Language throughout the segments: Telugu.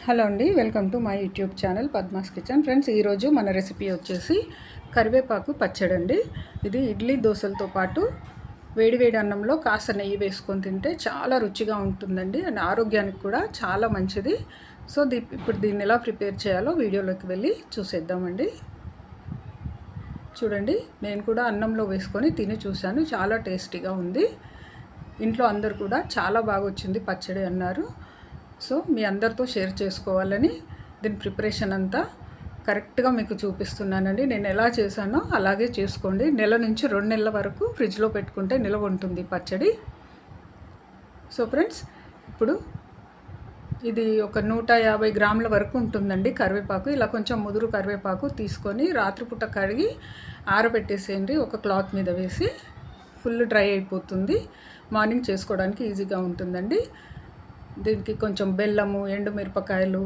హలో అండి, welcome to my YouTube channel Padma's kitchen. Friends, ఈరోజు మన రెసిపీ వచ్చేసి కరివేపాకు పచ్చడి అండి. ఇది ఇడ్లీ దోశలతో పాటు వేడివేడి అన్నంలో కాస్త నెయ్యి వేసుకొని తింటే చాలా రుచిగా ఉంటుందండి. అండ్ ఆరోగ్యానికి కూడా చాలా మంచిది. సో ఇప్పుడు దీన్ని ఎలా ప్రిపేర్ చేయాలో వీడియోలోకి వెళ్ళి చూసేద్దామండి. చూడండి, నేను కూడా అన్నంలో వేసుకొని తిని చూశాను, చాలా టేస్టీగా ఉంది. ఇంట్లో అందరు కూడా చాలా బాగా వచ్చింది పచ్చడి అన్నారు. సో మీ అందరితో షేర్ చేసుకోవాలని దీని ప్రిపరేషన్ అంతా కరెక్ట్గా మీకు చూపిస్తున్నానండి. నేను ఎలా చేశానో అలాగే చేసుకోండి. నెల నుంచి 2 నెలల వరకు ఫ్రిడ్జ్లో పెట్టుకుంటే నిల్వ ఉంటుంది పచ్చడి. సో ఫ్రెండ్స్, ఇప్పుడు ఇది ఒక 150 గ్రాముల వరకు ఉంటుందండి కరివేపాకు. ఇలా కొంచెం ముదురు కరివేపాకు తీసుకొని రాత్రిపూట కడిగి ఆరబెట్టేసేయండి. ఒక క్లాత్ మీద వేసి ఫుల్ డ్రై అయిపోతుంది. మార్నింగ్ చేసుకోవడానికి ఈజీగా ఉంటుందండి. దీనికి కొంచెం బెల్లము, ఎండుమిరపకాయలు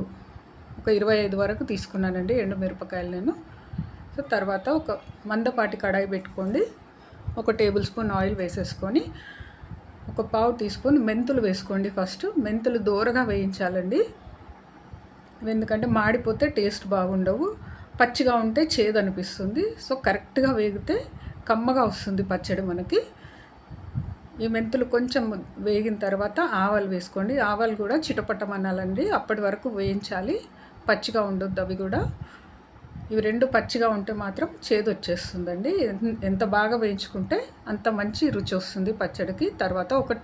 ఒక 25 వరకు తీసుకున్నానండి ఎండుమిరపకాయలు నేను. సో తర్వాత ఒక మందపాటి కడాయి పెట్టుకోండి. ఒక టేబుల్ స్పూన్ ఆయిల్ వేసేసుకొని ఒక పావు టీ స్పూన్ మెంతులు వేసుకోండి. ఫస్ట్ మెంతులు దూరగా వేయించాలండి, ఎందుకంటే మాడిపోతే టేస్ట్ బాగుండవు, పచ్చిగా ఉంటే చేదు అనిపిస్తుంది. సో కరెక్ట్గా వేగితే కమ్మగా వస్తుంది పచ్చడి మనకి. ఈ మెంతులు కొంచెం వేగిన తర్వాత ఆవాలు వేసుకోండి. ఆవాలు కూడా చిటపటమనాలండి, అప్పటి వరకు వేయించాలి, పచ్చిగా ఉండొద్దు అవి కూడా. ఇవి రెండు పచ్చిగా ఉంటే మాత్రం చేదు వచ్చేస్తుందండి. ఎంత బాగా వేయించుకుంటే అంత మంచి రుచి వస్తుంది పచ్చడికి. తర్వాత ఒక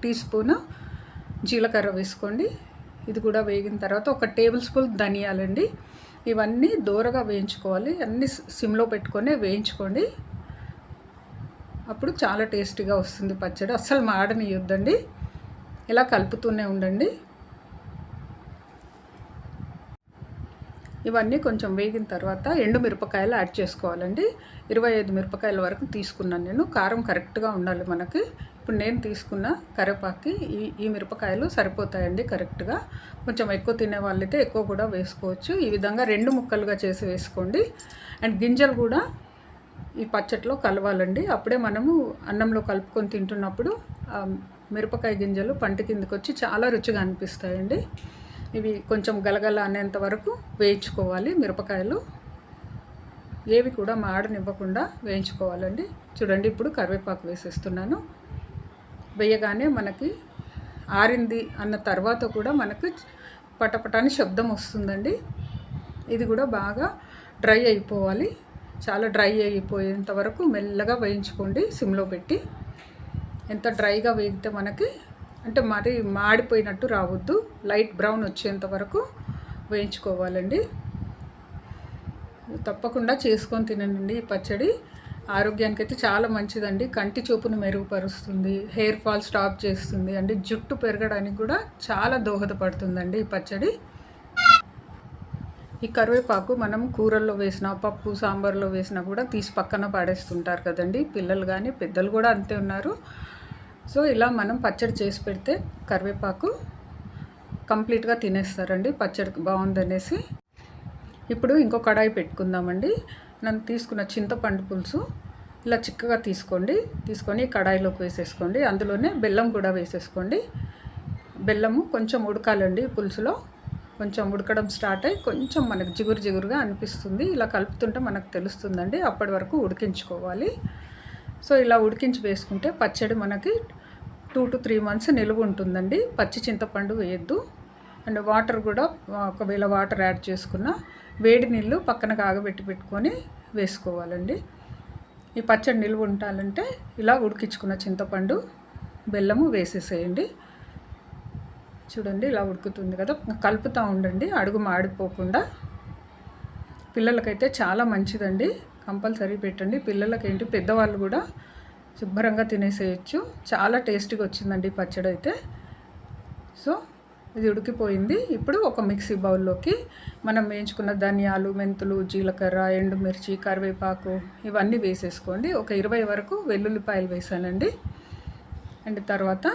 టీ స్పూన్ జీలకర్ర వేసుకోండి. ఇది కూడా వేగిన తర్వాత ఒక టేబుల్ స్పూన్ ధనియాలండి. ఇవన్నీ దూరగా వేయించుకోవాలి, అన్నీ సిమ్లో పెట్టుకొని వేయించుకోండి. అప్పుడు చాలా టేస్టీగా వస్తుంది పచ్చడి. అస్సలు మాడనియొద్దండి, ఇలా కలుపుతూనే ఉండండి. ఇవన్నీ కొంచెం వేగిన తర్వాత ఎండు మిరపకాయలు యాడ్ చేసుకోవాలండి. 25 మిరపకాయల వరకు తీసుకున్నాను నేను. కారం కరెక్ట్గా ఉండాలి మనకి. ఇప్పుడు నేను తీసుకున్న కరివేపాకి ఈ మిరపకాయలు సరిపోతాయండి కరెక్ట్గా. కొంచెం ఎక్కువ తినే వాళ్ళైతే ఎక్కువ కూడా వేసుకోవచ్చు. ఈ విధంగా 2 ముక్కలుగా చేసి వేసుకోండి. అండ్ గింజలు కూడా ఈ పచ్చట్లో కలవాలండి. అప్పుడే మనము అన్నంలో కలుపుకొని తింటున్నప్పుడు మిరపకాయ గింజలు పంట కిందకి వచ్చి చాలా రుచిగా అనిపిస్తాయండి. ఇవి కొంచెం గలగల అనేంత వరకు వేయించుకోవాలి. మిరపకాయలు ఏవి కూడా మాడనివ్వకుండా వేయించుకోవాలండి. చూడండి, ఇప్పుడు కరివేపాకు వేసేస్తున్నాను. వేయగానే మనకి ఆరింది అన్న తర్వాత కూడా మనకు పటపటాని శబ్దం వస్తుందండి. ఇది కూడా బాగా డ్రై అయిపోవాలి. చాలా డ్రై అయిపోయేంత వరకు మెల్లగా వేయించుకోండి సిమ్లో పెట్టి. ఎంత డ్రైగా వేగితే మనకి అంటే మరి మాడిపోయినట్టు రావద్దు, లైట్ బ్రౌన్ వచ్చేంత వరకు వేయించుకోవాలండి. తప్పకుండా చేసుకొని తినండి. ఈ పచ్చడి ఆరోగ్యానికి అయితే చాలా మంచిదండి. కంటి చూపును మెరుగుపరుస్తుంది, హెయిర్ ఫాల్ స్టాప్ చేస్తుంది అండి, జుట్టు పెరగడానికి కూడా చాలా దోహదపడుతుందండి ఈ పచ్చడి. ఈ కరివేపాకు మనం కూరల్లో వేసినా, పప్పు సాంబార్లో వేసినా కూడా తీసి పక్కన పాడేస్తుంటారు కదండి పిల్లలు కానీ పెద్దలు కూడా అంతే ఉన్నారు. సో ఇలా మనం పచ్చడి చేసి పెడితే కరివేపాకు కంప్లీట్గా తినేస్తారండి పచ్చడికి బాగుందనేసి. ఇప్పుడు ఇంకో కడాయి పెట్టుకుందామండి. మనం తీసుకున్న చింతపండు పులుసు ఇలా చిక్కగా తీసుకొని కడాయిలోకి వేసేసుకోండి. అందులోనే బెల్లం కూడా వేసేసుకోండి. బెల్లము కొంచెం ఉడకాలండి పులుసులో. కొంచెం ఉడకడం స్టార్ట్ అయ్యి కొంచెం మనకు జిగురుగా అనిపిస్తుంది. ఇలా కలుపుతుంటే మనకు తెలుస్తుందండి. అప్పటి వరకు ఉడికించుకోవాలి. సో ఇలా ఉడికించి వేసుకుంటే పచ్చడి మనకి 2 to 3 months నిలువ ఉంటుందండి. పచ్చి చింతపండు వేయద్దు. అండ్ వాటర్ కూడా ఒకవేళ వాటర్ యాడ్ చేసుకున్న వేడి నీళ్ళు పక్కన పెట్టుకొని వేసుకోవాలండి. ఈ పచ్చడి నిలువ ఉండాలంటే ఇలా ఉడికించుకున్న చింతపండు, బెల్లము వేసేసేయండి. చూడండి, ఇలా ఉడుకుతుంది కదా, కలుపుతూ ఉండండి అడుగు మాడిపోకుండా. పిల్లలకైతే చాలా మంచిదండి, కంపల్సరీ పెట్టండి. పిల్లలకేంటి, పెద్దవాళ్ళు కూడా శుభ్రంగా తినేసేయచ్చు. చాలా టేస్టీగా వచ్చిందండి పచ్చడి అయితే. సో ఇది ఉడికిపోయింది. ఇప్పుడు ఒక మిక్సీ బౌల్లోకి మనం వేయించుకున్న ధనియాలు, మెంతులు, జీలకర్ర, ఎండుమిర్చి, కరివేపాకు ఇవన్నీ వేసేసుకోండి. ఒక 20 వరకు వెల్లుల్లిపాయలు వేసానండి. అండ్ తర్వాత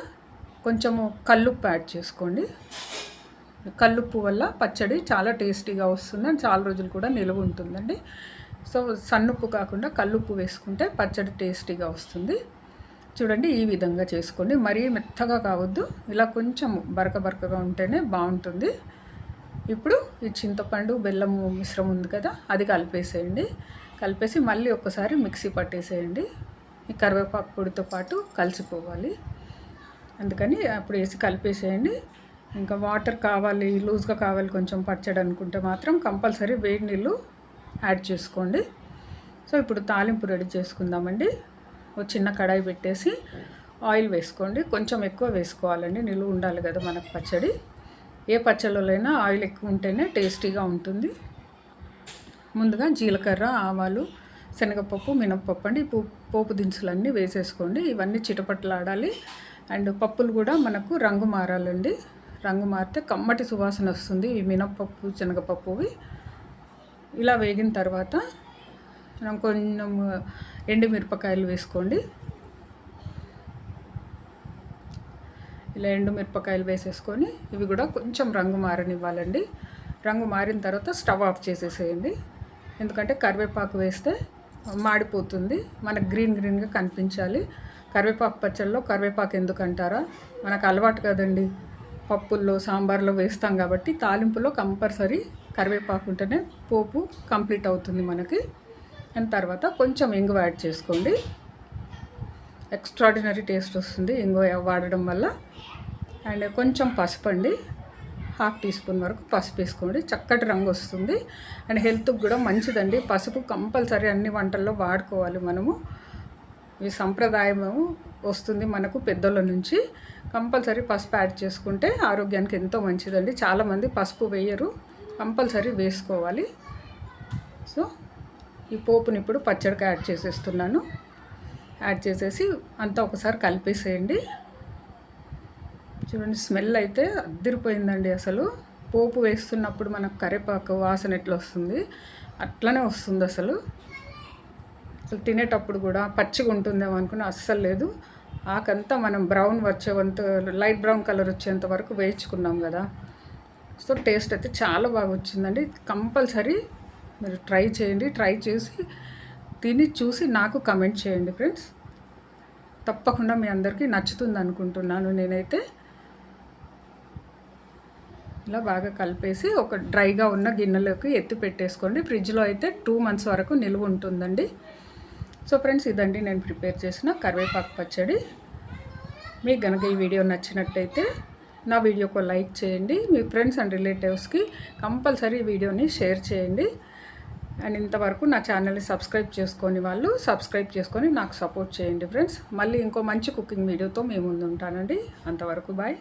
కొంచెము కల్లుప్పు యాడ్ చేసుకోండి. కల్లుప్పు వల్ల పచ్చడి చాలా టేస్టీగా వస్తుంది అండ్ చాలా రోజులు కూడా నిలువ ఉంటుందండి. సో సన్నుప్పు కాకుండా కల్లుప్పు వేసుకుంటే పచ్చడి టేస్టీగా వస్తుంది. చూడండి ఈ విధంగా చేసుకోండి. మరీ మెత్తగా కావద్దు, ఇలా కొంచెం బరకగా ఉంటేనే బాగుంటుంది. ఇప్పుడు ఈ చింతపండు బెల్లం మిశ్రమం ఉంది కదా, అది కలిపేసేయండి. కలిపేసి మళ్ళీ ఒక్కసారి మిక్సీ పట్టేసేయండి. ఈ కరివేపాకు పొడితో పాటు కలిసిపోవాలి. అందుకని అప్పుడు వేసి కలిపేసేయండి. ఇంకా వాటర్ కావాలి, లూజ్గా కావాలి కొంచెం పచ్చడి అనుకుంటే మాత్రం కంపల్సరీ వేడి నీళ్ళు యాడ్ చేసుకోండి. సో ఇప్పుడు తాలింపు రెడీ చేసుకుందామండి. ఒక చిన్న కడాయి పెట్టేసి ఆయిల్ వేసుకోండి. కొంచెం ఎక్కువ వేసుకోవాలండి, నిలువ ఉండాలి కదా మనకు పచ్చడి. ఏ పచ్చళ్ళలోనైనా ఆయిల్ ఎక్కువ ఉంటేనే టేస్టీగా ఉంటుంది. ముందుగా జీలకర్ర, ఆవాలు, శనగపప్పు, మినపప్పు అండి పోపు దినుసులన్నీ వేసేసుకోండి. ఇవన్నీ చిటపట్లాడాలి. అండ్ పప్పులు కూడా మనకు రంగు మారాలండి. రంగు మారితే కమ్మటి సువాసన వస్తుంది. ఈ మినపప్పు, శనగపప్పువి ఇలా వేగిన తర్వాత మనం కొంచెం ఎండుమిరపకాయలు వేసుకోండి. ఇలా ఎండుమిరపకాయలు వేసేసుకొని ఇవి కూడా కొంచెం రంగు మారనివ్వాలండి. రంగు మారిన తర్వాత స్టవ్ ఆఫ్ చేసేసేయండి. ఎందుకంటే కరివేపాకు వేస్తే మాడిపోతుంది, మనకు గ్రీన్గా కనిపించాలి. కరివేపాకు పచ్చళ్ళలో కరివేపాకు ఎందుకు అంటారా, మనకు అలవాటు కదండి, పప్పుల్లో సాంబార్లో వేస్తాం కాబట్టి. తాలింపులో కంపల్సరీ కరివేపాకు ఉంటేనే పోపు కంప్లీట్ అవుతుంది మనకి. అండ్ తర్వాత కొంచెం ఇంగువ యాడ్ చేసుకోండి. ఎక్స్ట్రాడినరీ టేస్ట్ వస్తుంది ఇంగువ వాడడం వల్ల. అండ్ కొంచెం పసుపు అండి, 1/2 టీ స్పూన్ వరకు పసుపు వేసుకోండి. చక్కటి రంగు వస్తుంది అండ్ హెల్త్కి కూడా మంచిదండి. పసుపు కంపల్సరీ అన్ని వంటల్లో వాడుకోవాలి మనము. ఈ సంప్రదాయము వస్తుంది మనకు పెద్దల నుంచి. కంపల్సరీ పసుపు యాడ్ చేసుకుంటే ఆరోగ్యానికి ఎంతో మంచిదండి. చాలామంది పసుపు వేయరు, కంపల్సరీ వేసుకోవాలి. సో ఈ పోపుని ఇప్పుడు పచ్చడికి యాడ్ చేసేస్తున్నాను. యాడ్ చేసేసి అంతా ఒకసారి కలిపేసేయండి. చూడండి, స్మెల్ అయితే అద్దరిపోయిందండి. అసలు పోపు వేస్తున్నప్పుడు మనకు కరివేపాకు వాసన ఎట్లా వస్తుంది, అట్లనే వస్తుంది. అసలు తినేటప్పుడు కూడా పచ్చిగా ఉంటుందేమో అనుకుని అస్సలు లేదు. ఆకంతా మనం బ్రౌన్ వచ్చేంత, లైట్ బ్రౌన్ కలర్ వచ్చేంత వరకు వేయించుకున్నాం కదా. సో టేస్ట్ అయితే చాలా బాగా వచ్చిందండి. కంపల్సరీ మీరు ట్రై చేయండి. ట్రై చేసి తిని చూసి నాకు కమెంట్ చేయండి ఫ్రెండ్స్. తప్పకుండా మీ అందరికీ నచ్చుతుంది అనుకుంటున్నాను నేనైతే. ఇలా బాగా కలిపేసి ఒక డ్రైగా ఉన్న గిన్నెలోకి ఎత్తి పెట్టేసుకోండి. ఫ్రిడ్జ్లో అయితే 2 months వరకు నిలువ ఉంటుందండి. సో ఫ్రెండ్స్, ఇదండి నేను ప్రిపేర్ చేసిన కరివేపాకు పచ్చడి. మీకు కనుక ఈ వీడియో నచ్చినట్టయితే నా వీడియోకి లైక్ చేయండి. మీ ఫ్రెండ్స్ అండ్ రిలేటివ్స్కి కంపల్సరీ వీడియోని షేర్ చేయండి. అండ్ ఇంతవరకు నా ఛానల్ని సబ్స్క్రైబ్ చేసుకొని వాళ్ళు సబ్స్క్రైబ్ చేసుకొని నాకు సపోర్ట్ చేయండి ఫ్రెండ్స్. మళ్ళీ ఇంకో మంచి కుకింగ్ వీడియోతో మీ ముందు ఉంటానండి. అంతవరకు బాయ్.